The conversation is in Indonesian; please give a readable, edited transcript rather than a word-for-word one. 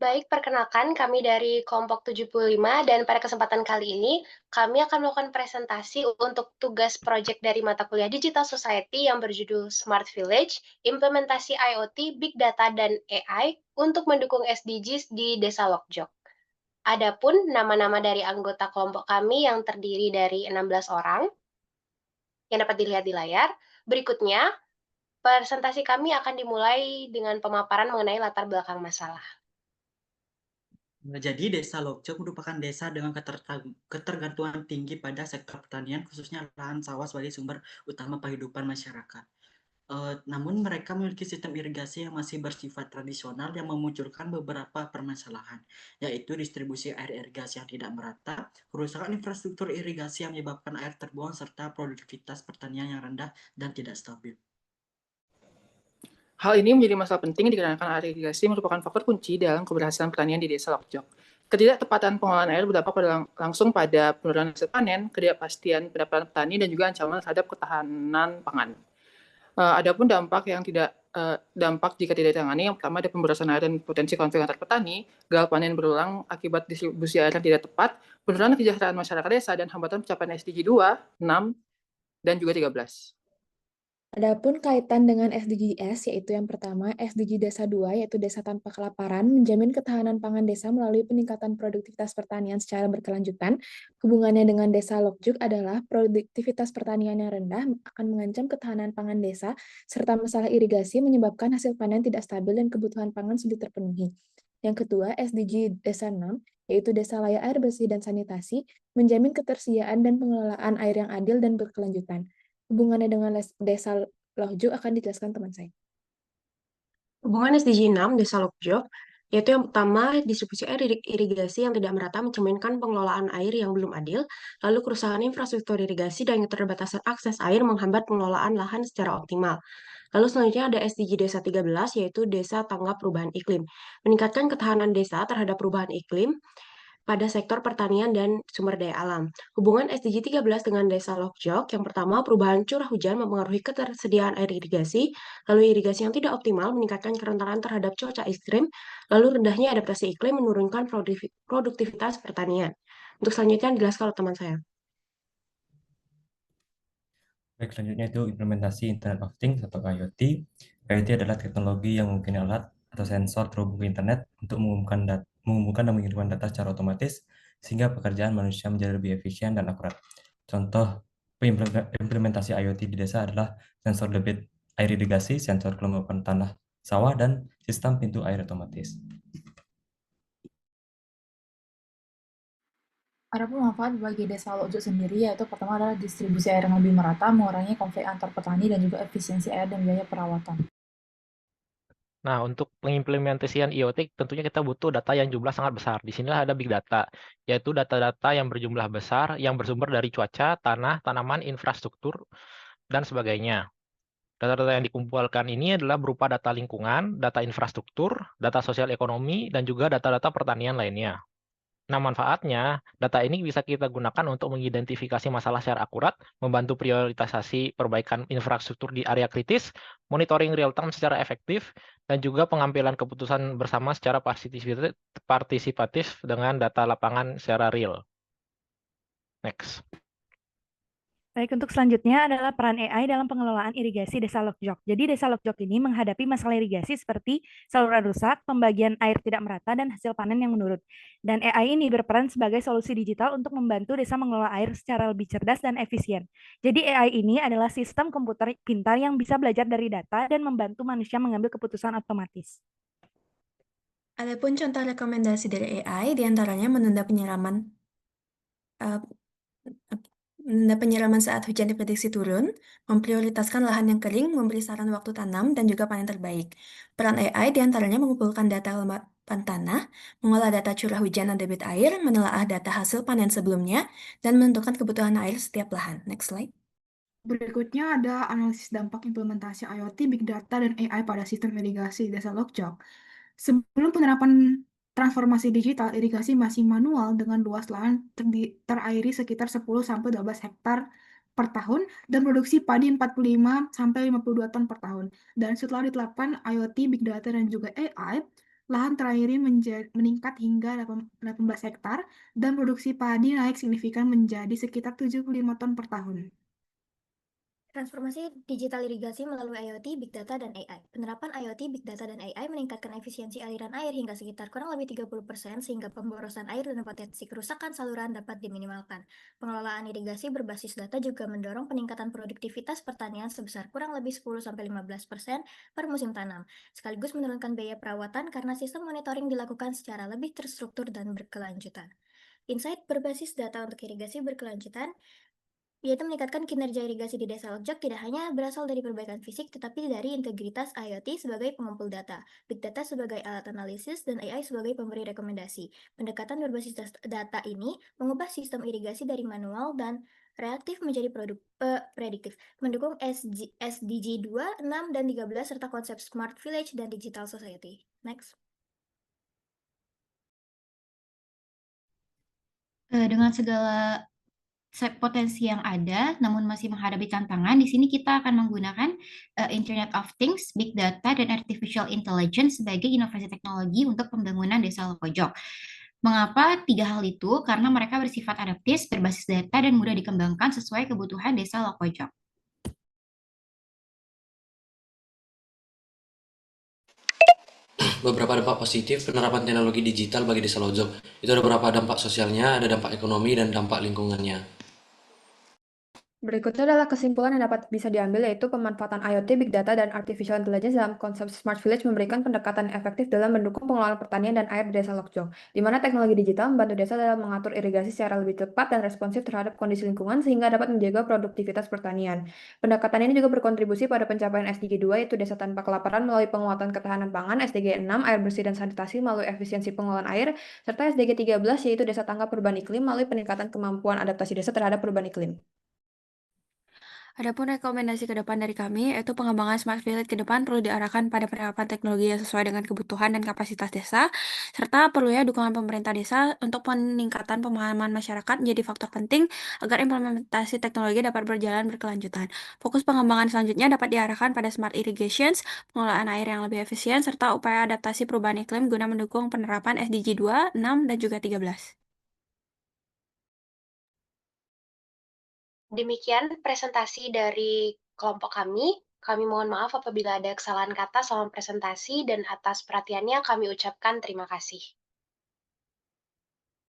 Baik, perkenalkan kami dari kelompok 75 dan pada kesempatan kali ini kami akan melakukan presentasi untuk tugas proyek dari mata kuliah Digital Society yang berjudul Smart Village, Implementasi IoT, Big Data, dan AI untuk mendukung SDGs di Desa Lokjok. Adapun nama-nama dari anggota kelompok kami yang terdiri dari 16 orang yang dapat dilihat di layar. Berikutnya, presentasi kami akan dimulai dengan pemaparan mengenai latar belakang masalah. Jadi Desa Lokjok merupakan desa dengan ketergantungan tinggi pada sektor pertanian, khususnya lahan sawah sebagai sumber utama kehidupan masyarakat. Namun mereka memiliki sistem irigasi yang masih bersifat tradisional yang memunculkan beberapa permasalahan, yaitu distribusi air irigasi yang tidak merata, kerusakan infrastruktur irigasi yang menyebabkan air terbuang, serta produktivitas pertanian yang rendah dan tidak stabil. Hal ini menjadi masalah penting dikarenakan air irigasi merupakan faktor kunci dalam keberhasilan pertanian di Desa Lokjok. Ketidaktepatan pengelolaan air berdampak langsung pada penurunan hasil panen, ketidakpastian pendapatan petani, dan juga ancaman terhadap ketahanan pangan. Adapun dampak jika tidak ditangani, yang pertama ada pemborosan air dan potensi konflik antar petani, gagal panen berulang akibat distribusi air yang tidak tepat, penurunan kesejahteraan masyarakat desa, dan hambatan pencapaian SDG 2, 6, dan juga 13. Adapun kaitan dengan SDGs, yaitu yang pertama, SDG Desa 2, yaitu desa tanpa kelaparan, menjamin ketahanan pangan desa melalui peningkatan produktivitas pertanian secara berkelanjutan. Hubungannya dengan Desa Lokjuk adalah produktivitas pertanian yang rendah akan mengancam ketahanan pangan desa, serta masalah irigasi menyebabkan hasil panen tidak stabil dan kebutuhan pangan sulit terpenuhi. Yang kedua, SDG Desa 6, yaitu desa layak air bersih dan sanitasi, menjamin ketersediaan dan pengelolaan air yang adil dan berkelanjutan. Hubungannya dengan Desa Lohju akan dijelaskan teman saya. Hubungan SDG 6 Desa Lokjok, yaitu yang pertama, distribusi air irigasi yang tidak merata mencerminkan pengelolaan air yang belum adil, lalu kerusakan infrastruktur irigasi dan keterbatasan akses air menghambat pengelolaan lahan secara optimal. Lalu selanjutnya ada SDG Desa 13, yaitu Desa Tanggap Perubahan Iklim. Meningkatkan ketahanan desa terhadap perubahan iklim pada sektor pertanian dan sumber daya alam. Hubungan SDG 13 dengan Desa Lokjok, yang pertama, perubahan curah hujan mempengaruhi ketersediaan air irigasi, lalu irigasi yang tidak optimal meningkatkan kerentanan terhadap cuaca ekstrim, lalu rendahnya adaptasi iklim menurunkan produktivitas pertanian. Untuk selanjutnya dijelaskan oleh teman saya. Baik, selanjutnya itu implementasi Internet of Things atau IoT. IoT adalah teknologi yang memungkinkan alat atau sensor terhubung ke internet untuk mengumpulkan dan mengirimkan data secara otomatis sehingga pekerjaan manusia menjadi lebih efisien dan akurat. Contoh implementasi IoT di desa adalah sensor debit air irigasi, sensor kelembapan tanah sawah, dan sistem pintu air otomatis. Adapun manfaat bagi Desa Lojo sendiri yaitu pertama adalah distribusi air yang lebih merata, mengurangi konflik antar petani, dan juga efisiensi air dan biaya perawatan. Nah, untuk pengimplementasian IoT tentunya kita butuh data yang jumlah sangat besar. Di sinilah ada big data, yaitu data-data yang berjumlah besar yang bersumber dari cuaca, tanah, tanaman, infrastruktur, dan sebagainya. Data-data yang dikumpulkan ini adalah berupa data lingkungan, data infrastruktur, data sosial ekonomi, dan juga data-data pertanian lainnya. Nah, manfaatnya, data ini bisa kita gunakan untuk mengidentifikasi masalah secara akurat, membantu prioritasasi perbaikan infrastruktur di area kritis, monitoring real-time secara efektif, dan juga pengambilan keputusan bersama secara partisipatif dengan data lapangan secara real. Next. Baik, untuk selanjutnya adalah peran AI dalam pengelolaan irigasi Desa Lokjok. Jadi Desa Lokjok ini menghadapi masalah irigasi seperti saluran rusak, pembagian air tidak merata, dan hasil panen yang menurun. Dan AI ini berperan sebagai solusi digital untuk membantu desa mengelola air secara lebih cerdas dan efisien. Jadi AI ini adalah sistem komputer pintar yang bisa belajar dari data dan membantu manusia mengambil keputusan otomatis. Adapun contoh rekomendasi dari AI diantaranya menunda penyiraman saat hujan diprediksi turun, memprioritaskan lahan yang kering, memberi saran waktu tanam, dan juga panen terbaik. Peran AI diantaranya mengumpulkan data kelembapan tanah, mengolah data curah hujan dan debit air, menelaah data hasil panen sebelumnya, dan menentukan kebutuhan air setiap lahan. Next slide. Berikutnya ada analisis dampak implementasi IoT, Big Data, dan AI pada sistem irigasi Desa Lokjok. Sebelum penerapan transformasi digital, irigasi masih manual dengan luas lahan terairi sekitar 10-12 hektar per tahun dan produksi padi 45-52 ton per tahun. Dan setelah diterapkan IoT, Big Data, dan juga AI, lahan terairi meningkat hingga 18 hektar, dan produksi padi naik signifikan menjadi sekitar 75 ton per tahun. Transformasi digital irigasi melalui IoT, Big Data, dan AI. Penerapan IoT, Big Data, dan AI meningkatkan efisiensi aliran air hingga sekitar kurang lebih 30% sehingga pemborosan air dan potensi kerusakan saluran dapat diminimalkan. Pengelolaan irigasi berbasis data juga mendorong peningkatan produktivitas pertanian sebesar kurang lebih 10-15% per musim tanam, sekaligus menurunkan biaya perawatan karena sistem monitoring dilakukan secara lebih terstruktur dan berkelanjutan. Insight berbasis data untuk irigasi berkelanjutan yaitu meningkatkan kinerja irigasi di Desa Logjok tidak hanya berasal dari perbaikan fisik, tetapi dari integritas IoT sebagai pengumpul data, Big Data sebagai alat analisis, dan AI sebagai pemberi rekomendasi. Pendekatan berbasis data ini mengubah sistem irigasi dari manual dan reaktif menjadi prediktif, mendukung SDG 2, 6, dan 13, serta konsep Smart Village dan Digital Society. Next. Dengan segala potensi yang ada, namun masih menghadapi tantangan, di sini kita akan menggunakan Internet of Things, Big Data, dan Artificial Intelligence sebagai inovasi teknologi untuk pembangunan desa Lokojok. Mengapa tiga hal itu? Karena mereka bersifat adaptif, berbasis data, dan mudah dikembangkan sesuai kebutuhan desa Lokojok. Beberapa dampak positif penerapan teknologi digital bagi desa Lojok. Itu ada beberapa dampak sosialnya, ada dampak ekonomi, dan dampak lingkungannya. Berikutnya adalah kesimpulan yang dapat bisa diambil, yaitu pemanfaatan IoT, Big Data, dan Artificial Intelligence dalam konsep Smart Village memberikan pendekatan efektif dalam mendukung pengelolaan pertanian dan air di Desa Lokjong, di mana teknologi digital membantu desa dalam mengatur irigasi secara lebih cepat dan responsif terhadap kondisi lingkungan sehingga dapat menjaga produktivitas pertanian. Pendekatan ini juga berkontribusi pada pencapaian SDG 2, yaitu Desa Tanpa Kelaparan melalui penguatan ketahanan pangan, SDG 6, air bersih dan sanitasi melalui efisiensi pengelolaan air, serta SDG 13, yaitu Desa Tanggap Perubahan Iklim melalui peningkatan kemampuan adaptasi desa terhadap perubahan iklim. Adapun rekomendasi ke depan dari kami, yaitu pengembangan Smart Village ke depan perlu diarahkan pada penerapan teknologi yang sesuai dengan kebutuhan dan kapasitas desa, serta perlunya dukungan pemerintah desa untuk peningkatan pemahaman masyarakat menjadi faktor penting agar implementasi teknologi dapat berjalan berkelanjutan. Fokus pengembangan selanjutnya dapat diarahkan pada Smart Irrigations, pengelolaan air yang lebih efisien, serta upaya adaptasi perubahan iklim guna mendukung penerapan SDG 2, 6, dan juga 13. Demikian presentasi dari kelompok kami. Kami mohon maaf apabila ada kesalahan kata selama presentasi dan atas perhatiannya kami ucapkan terima kasih.